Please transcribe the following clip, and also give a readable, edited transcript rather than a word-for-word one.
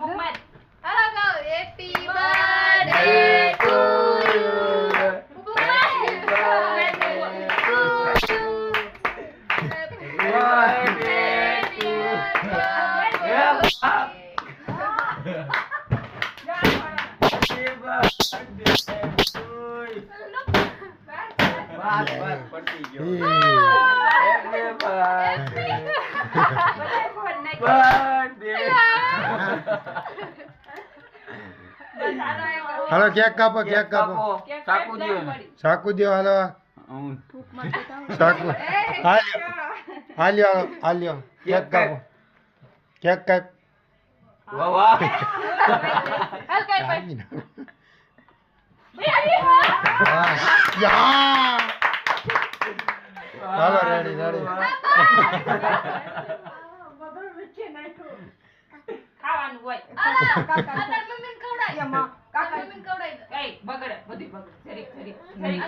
મુકમાર હાલો ગાઓ happy birthday to હાલો કેક કાપો કેક કાપો ચાકુ દ્યો ને. ચાકુ દ્યો હાલો ચાકુ હાલ્યો હાલ્યો કેક કાપો કેક કાપ વાહ વાહ હાલ કાઈ કાપી નાખો. ભાઈ યા હાલો રેડી રેડી ખાવાનું હોય કાકા મમ્મીને ખવડાય કાકા મમ્મીને ખવડાય એ બગડે બધી બગડે જરીક જરીક જરીક